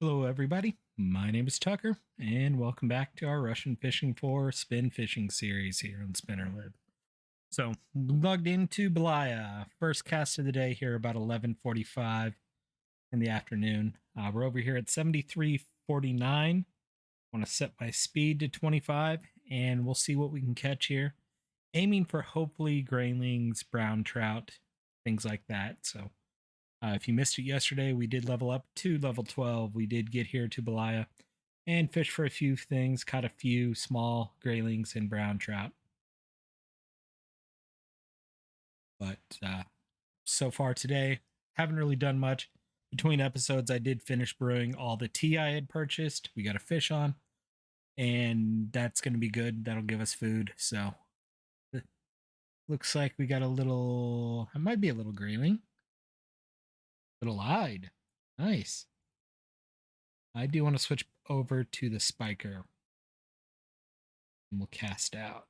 Hello, everybody. My name is Tucker, and welcome back to our Russian Fishing for Spin Fishing series here on Spinner Lib. So, logged into Belaya. First cast of the day here about 11:45 in the afternoon. We're over here at 73.49. Want to set my speed to 25, and we'll see what we can catch here. Aiming for hopefully graylings, brown trout, things like that. So, if you missed it yesterday, we did level up to level 12. We did get here to Belaya and fish for a few things, caught a few small graylings and brown trout. But so far today, haven't really done much. Between episodes, I did finish brewing all the tea I had purchased. We got a fish on, and that's going to be good. That'll give us food. So looks like we got a little, it might be a little grayling, little eyed. Nice. I do want to switch over to the spiker and we'll cast out.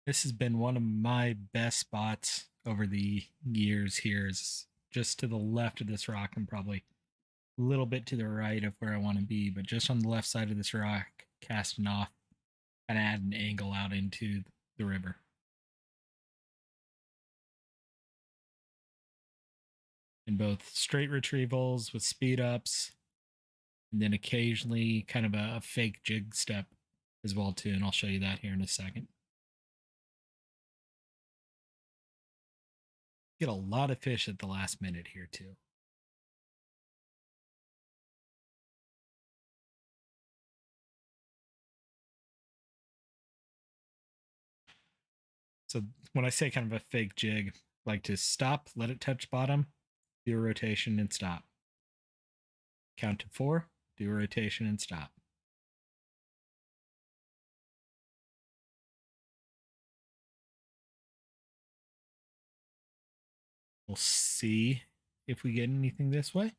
This has been one of my best spots over the years here. Is just to the left of this rock and probably a little bit to the right of where I want to be, but just on the left side of this rock, casting off and add an angle out into the river. In both straight retrievals with speed ups, and then occasionally kind of a fake jig step as well too, and I'll show you that here in a second. Get a lot of fish at the last minute here too. So when I say kind of a fake jig, like to stop, let it touch bottom, do a rotation and stop. Count to 4, do a rotation and stop. We'll see if we get anything this way.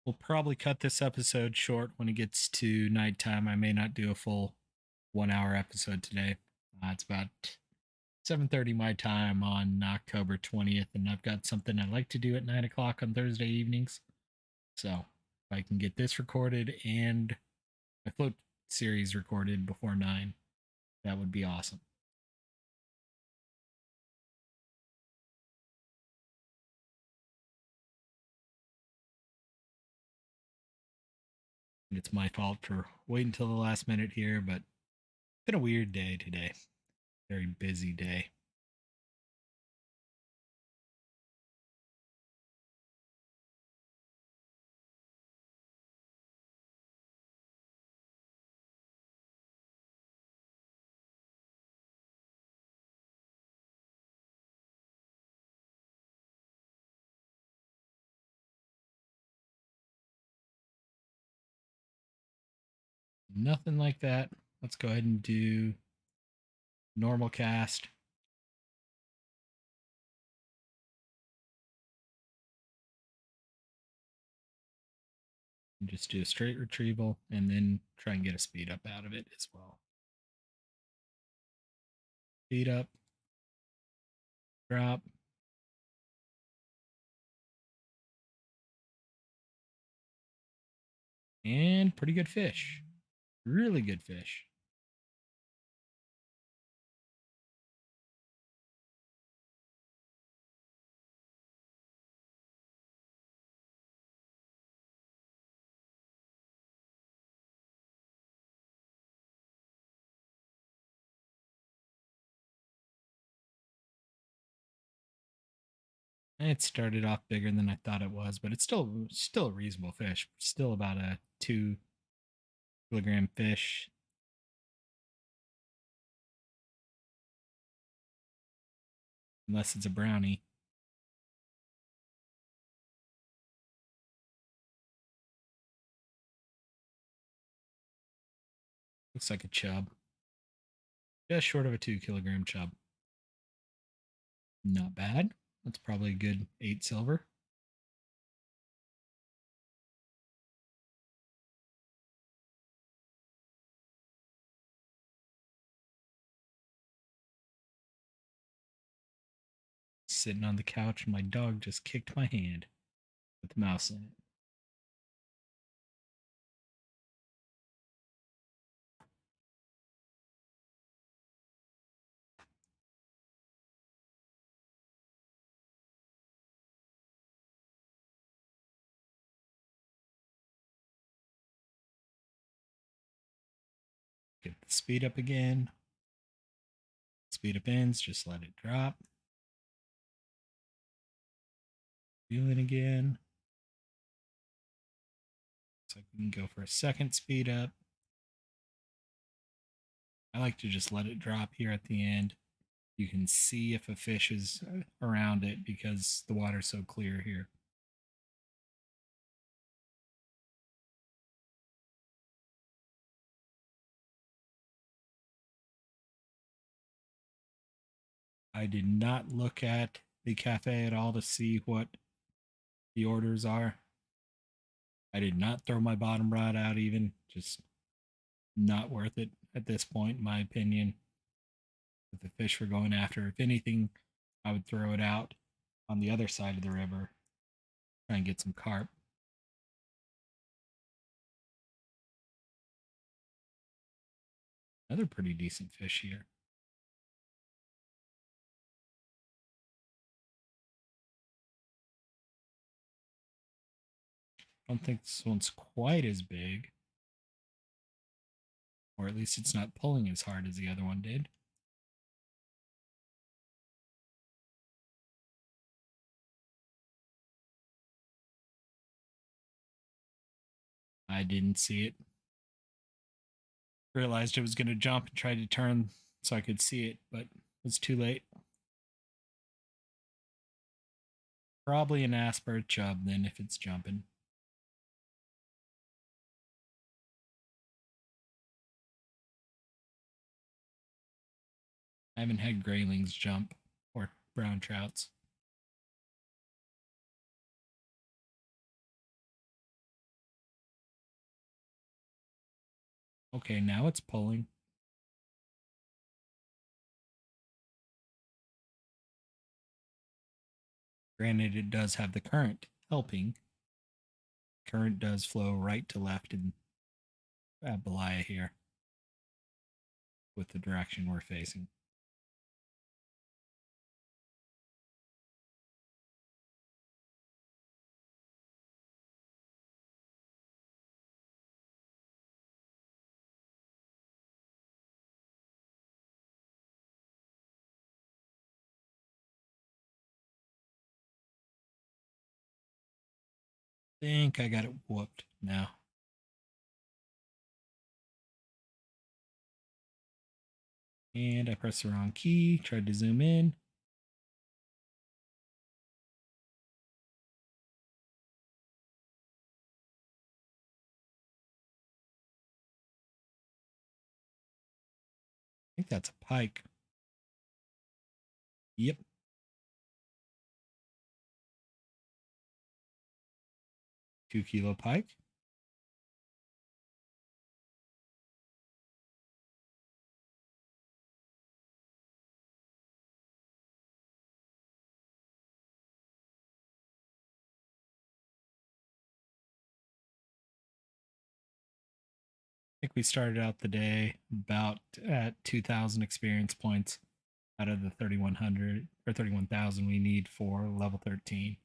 We'll probably cut this episode short when it gets to nighttime. I may not do a full 1 hour episode today. It's about 7:30 my time on October 20th, and I've got something I like to do at 9 o'clock on Thursday evenings. So if I can get this recorded and my float series recorded before 9, that would be awesome. And it's my fault for waiting until the last minute here, but it's been a weird day today. Very busy day. Nothing like that. Let's go ahead and do normal cast. And just do a straight retrieval and then try and get a speed up out of it as well. Speed up, drop. And pretty good fish. Really good fish. It started off bigger than I thought it was, but it's still a reasonable fish. Still about a 2 kilogram fish. Unless it's a brownie. Looks like a chub. Just short of a 2 kilogram chub. Not bad. That's probably a good 8 silver. Sitting on the couch and my dog just kicked my hand with the mouse in it. Get the speed up again. Speed up ends, just let it drop. Feel it again. So we can go for a second speed up. I like to just let it drop here at the end. You can see if a fish is around it because the water's so clear here. I did not look at the cafe at all to see what the orders are. I did not throw my bottom rod out even. Just not worth it at this point, in my opinion. With the fish we're going after, if anything, I would throw it out on the other side of the river. Try and get some carp. Another pretty decent fish here. I don't think this one's quite as big. Or at least it's not pulling as hard as the other one did. I didn't see it. Realized it was going to jump and tried to turn so I could see it, but it was too late. Probably an asper chub then if it's jumping. I haven't had greylings jump or brown trouts. Okay, now it's pulling. Granted, it does have the current helping. Current does flow right to left in Belaya here with the direction we're facing. Think I got it whooped now. And I pressed the wrong key, tried to zoom in. I think that's a pike. Yep. $2 kilo pike. I think we started out the day about at 2,000 experience points out of the 3,100 or 31,000 we need for level 13.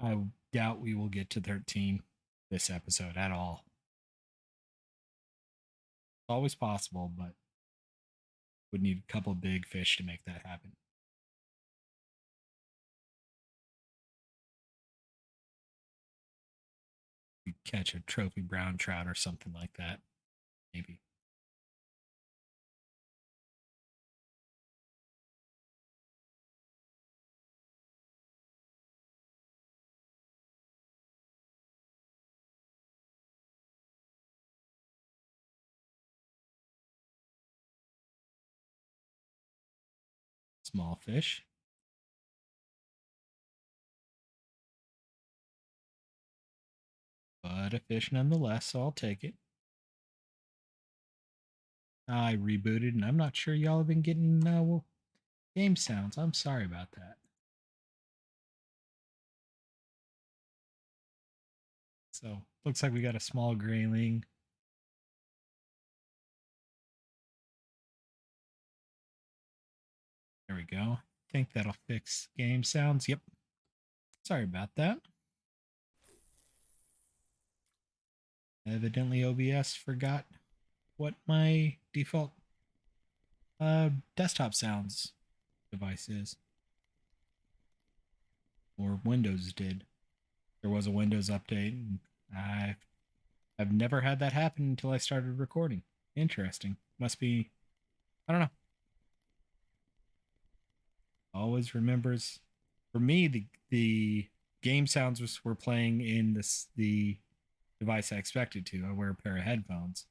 I doubt we will get to 13 this episode at all. It's always possible, but would need a couple big fish to make that happen. You catch a trophy brown trout or something like that, maybe. Small fish. But a fish nonetheless, so I'll take it. I rebooted, and I'm not sure y'all have been getting game sounds. I'm sorry about that. So, looks like we got a small greyling. There we go. I think that'll fix game sounds. Yep. Sorry about that. Evidently, OBS forgot what my default desktop sounds device is. Or Windows did. There was a Windows update, and I've never had that happen until I started recording. Interesting. Must be, I don't know. Always remembers. For me, the game sounds were playing in the device I expected to. I wear a pair of headphones.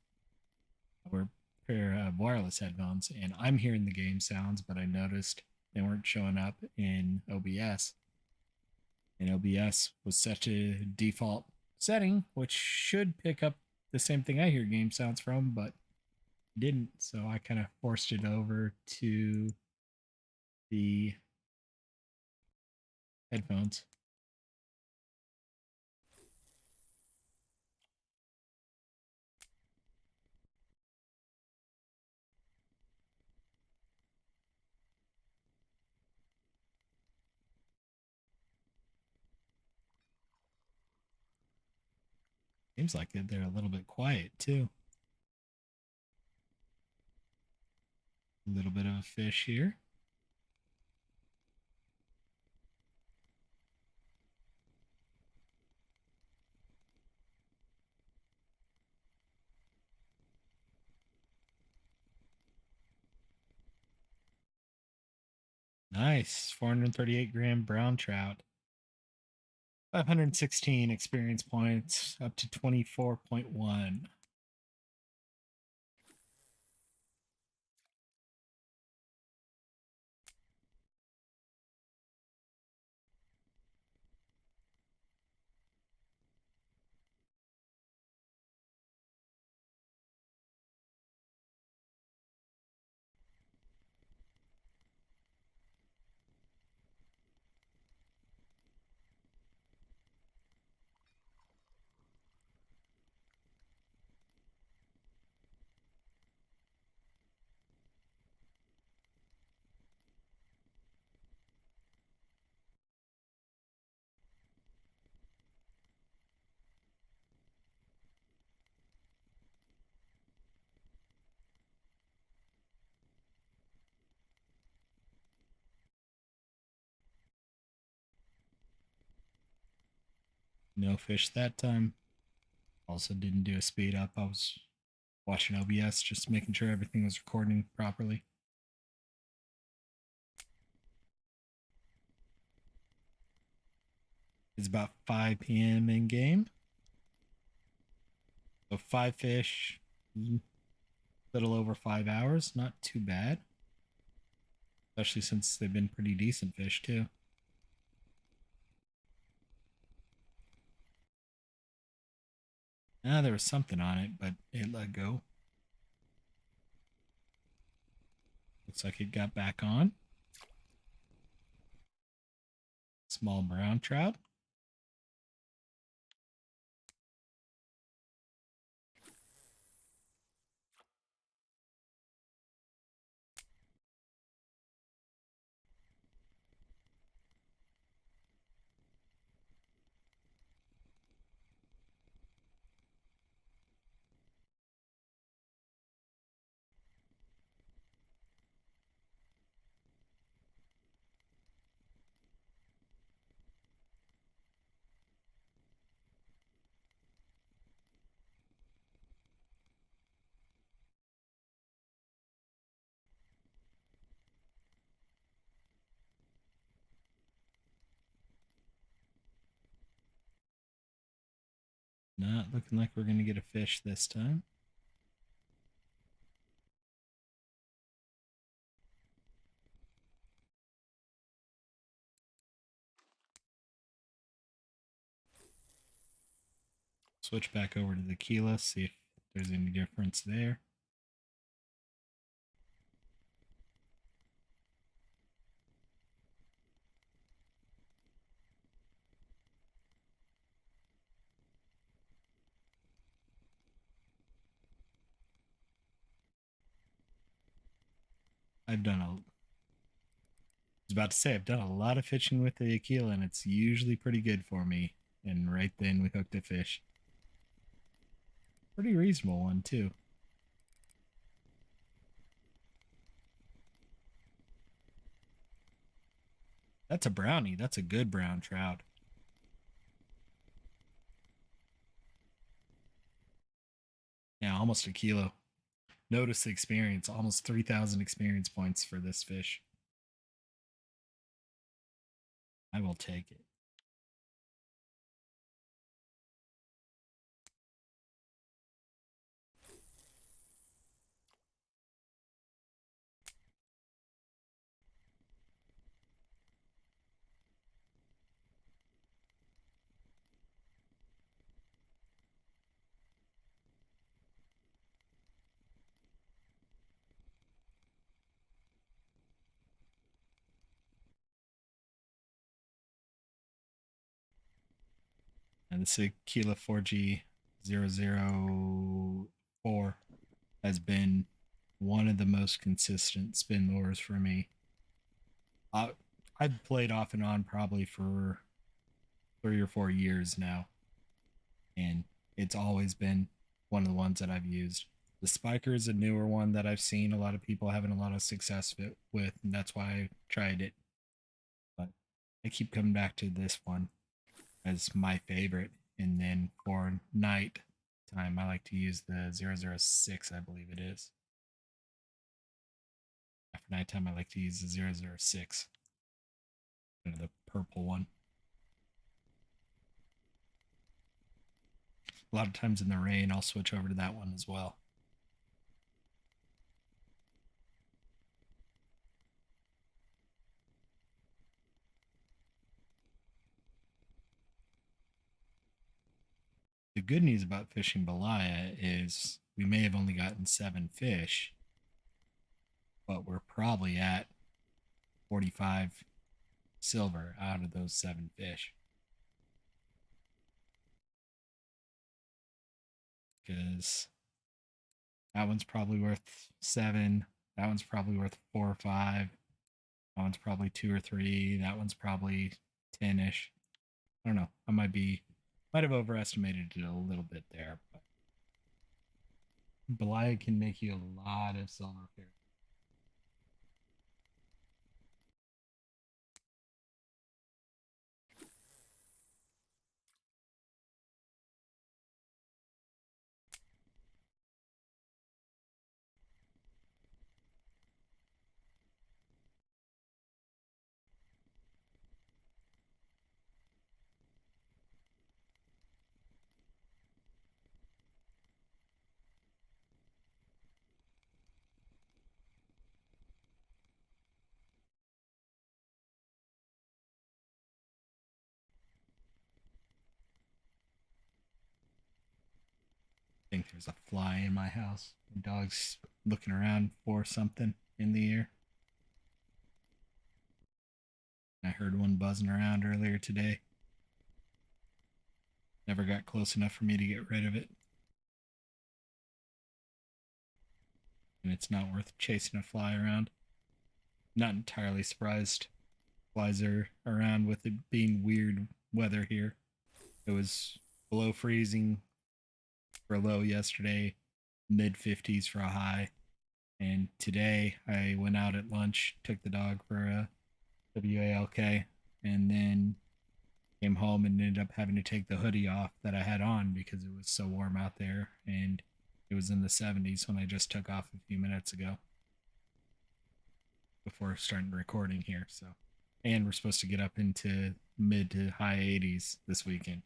I wear a pair of wireless headphones, and I'm hearing the game sounds, but I noticed they weren't showing up in OBS. And OBS was such a default setting, which should pick up the same thing I hear game sounds from, but didn't. So I kind of forced it over to the headphones. Seems like they're a little bit quiet too. A little bit of a fish here. Nice. 438 gram brown trout. 516 experience points up to 24.1. No fish that time. Also didn't do a speed up. I was watching OBS, just making sure everything was recording properly. It's about 5 p.m. in game. So 5 fish, little over 5 hours. Not too bad. Especially since they've been pretty decent fish too. Ah, there was something on it, but it let go. Looks like it got back on. Small brown trout. Not looking like we're going to get a fish this time. switch back over to the keyless, see if there's any difference there. I was about to say, I've done a lot of fishing with the Aquila, and it's usually pretty good for me. And right then we hooked a fish. Pretty reasonable one, too. That's a brownie. That's a good brown trout. Yeah, almost a kilo. Notice the experience. Almost 3,000 experience points for this fish. I will take it. And the Sequila 4G004 has been one of the most consistent spin lures for me. I've played off and on probably for 3 or 4 years now, and it's always been one of the ones that I've used. The Spiker is a newer one that I've seen a lot of people having a lot of success with, and that's why I tried it. But I keep coming back to this one as my favorite. And then for night time, I like to use the 006, I believe it is. For nighttime, I like to use the 006, the purple one. A lot of times in the rain, I'll switch over to that one as well. The good news about fishing Belaya is we may have only gotten 7 fish, but we're probably at 45 silver out of those 7 fish. Because that one's probably worth 7. That one's probably worth 4 or 5. That one's probably 2 or 3. That one's probably 10-ish. I don't know. I might have overestimated it a little bit there, but Belaya can make you a lot of silver here. I think there's a fly in my house. The dog's looking around for something in the air. I heard one buzzing around earlier today. Never got close enough for me to get rid of it. And it's not worth chasing a fly around. Not entirely surprised flies are around with it being weird weather here. It was below freezing for a low yesterday, mid 50s for a high. And today I went out at lunch, took the dog for a WALK, and then came home and ended up having to take the hoodie off that I had on because it was so warm out there, and it was in the 70s when I just took off a few minutes ago before starting recording here. So, and we're supposed to get up into mid to high 80s this weekend.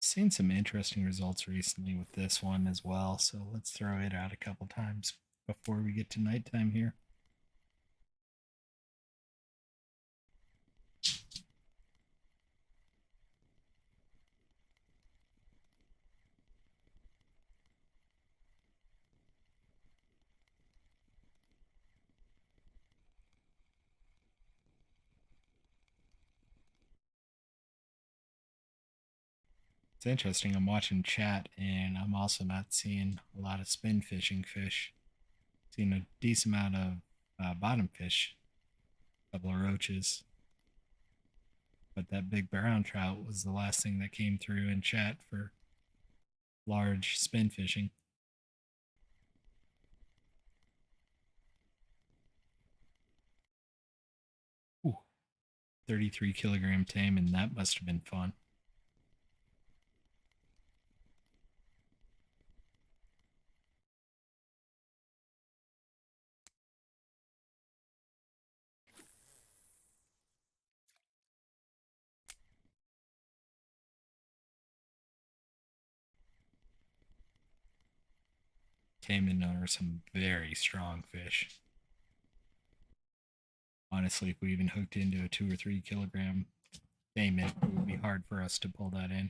Seen some interesting results recently with this one as well, so let's throw it out a couple times before we get to nighttime here. It's interesting. I'm watching chat and I'm also not seeing a lot of spin fishing fish. Seeing a decent amount of bottom fish, a couple of roaches. But that big brown trout was the last thing that came through in chat for large spin fishing. Ooh, 33 kilogram tame, and that must have been fun. Cayman are some very strong fish. Honestly, if we even hooked into a 2 or 3 kilogram Cayman, it would be hard for us to pull that in.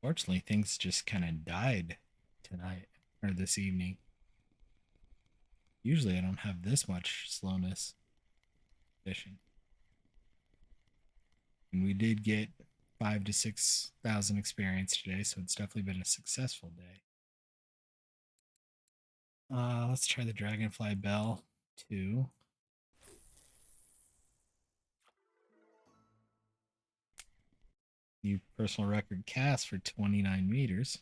Fortunately, things just kind of died tonight or this evening. Usually, I don't have this much slowness fishing. And we did get 5 to 6 thousand experience today, so it's definitely been a successful day. Let's try the Dragonfly Bell 2. New personal record cast for 29 meters.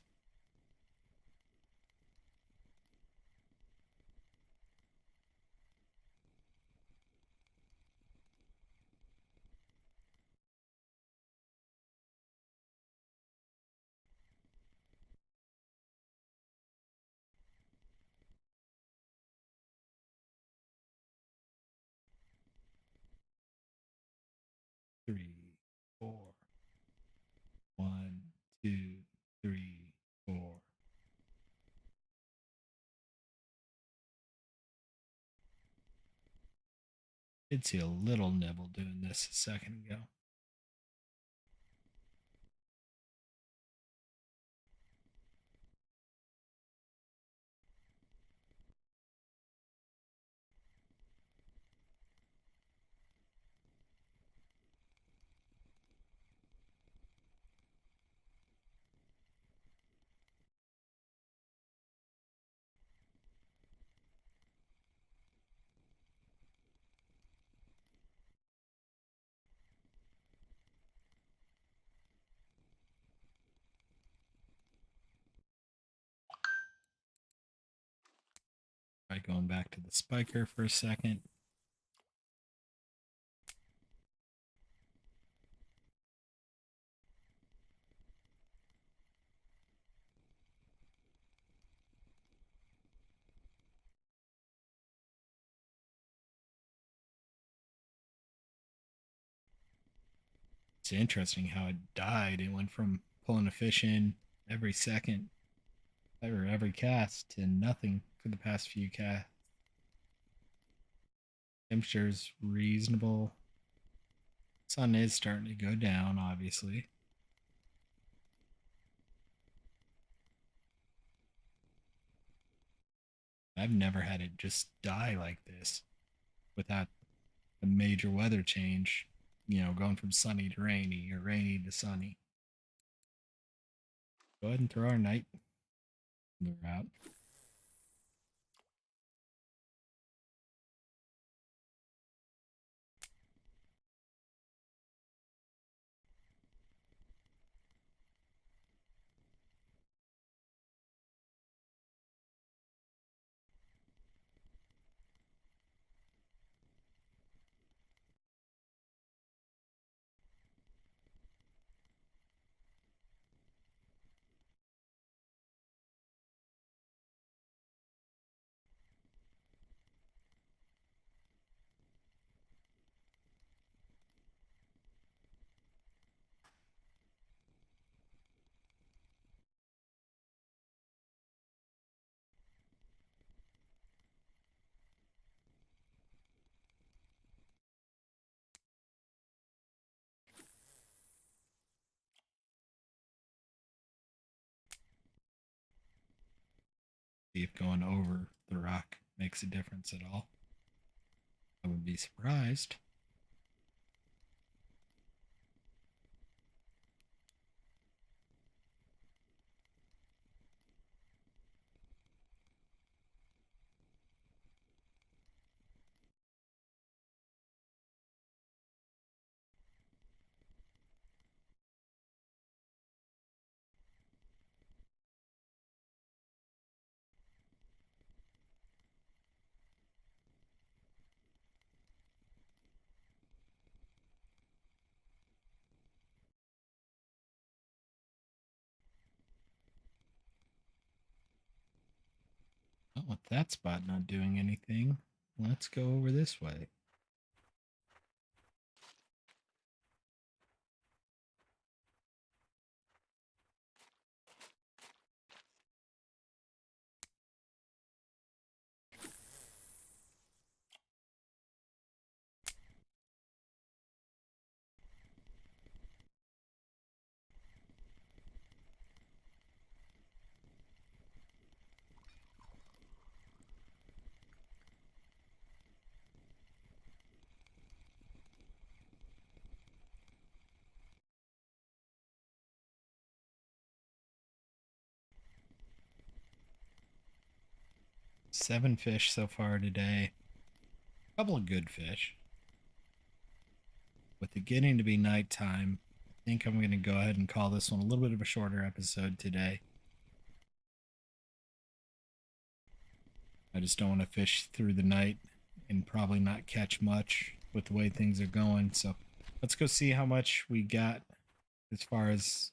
Three, four. 1, 2, 3, 4. Did see a little nibble doing this a second ago. Try going back to the spiker for a second. It's interesting how it died. It went from pulling a fish in every second or every cast to nothing for the past few casts. Temperature's reasonable. Sun is starting to go down, obviously. I've never had it just die like this without a major weather change, going from sunny to rainy or rainy to sunny. Go ahead and throw our night lure out. if going over the rock makes a difference at all. I would be surprised. Oh, with that spot not doing anything, let's go over this way. Seven fish so far today. A couple of good fish. With it getting to be nighttime, I think I'm going to go ahead and call this one a little bit of a shorter episode today. I just don't want to fish through the night and probably not catch much with the way things are going. So let's go see how much we got as far as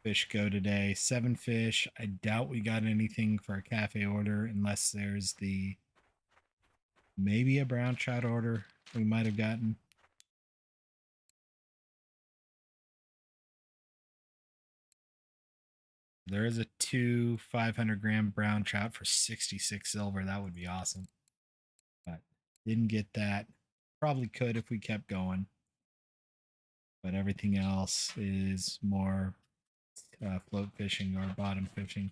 fish go today. 7 fish. I doubt we got anything for a cafe order unless there's the maybe a brown trout order we might have gotten. There is a 2 500-gram brown trout for 66 silver. That would be awesome. But didn't get that. Probably could if we kept going. But everything else is more float fishing or bottom fishing.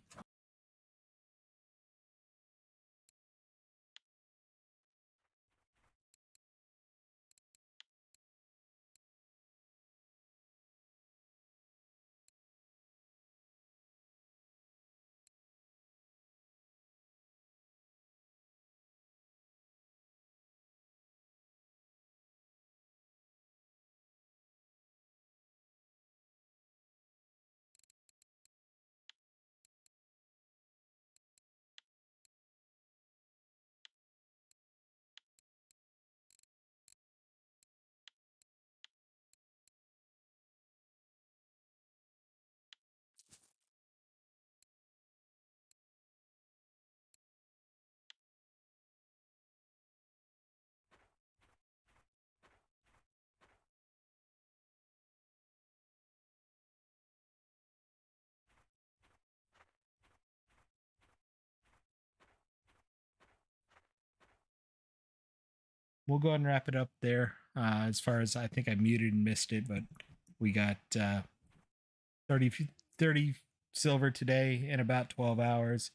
We'll go ahead and wrap it up there. As far as I think I muted and missed it, but we got 30 silver today in about 12 hours.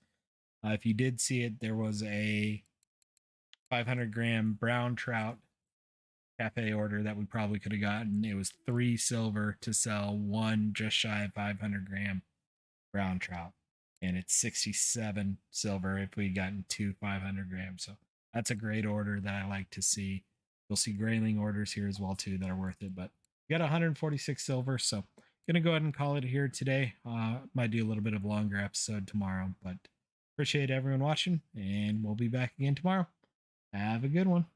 If you did see it, there was a 500-gram brown trout cafe order that we probably could have gotten. It was 3 silver to sell one just shy of 500-gram brown trout, and it's 67 silver if we'd gotten 2 500 grams. So that's a great order that I like to see. You'll see greyling orders here as well too that are worth it, but we got 146 silver. So gonna go ahead and call it here today. Might do a little bit of a longer episode tomorrow, but appreciate everyone watching, and we'll be back again tomorrow. Have a good one.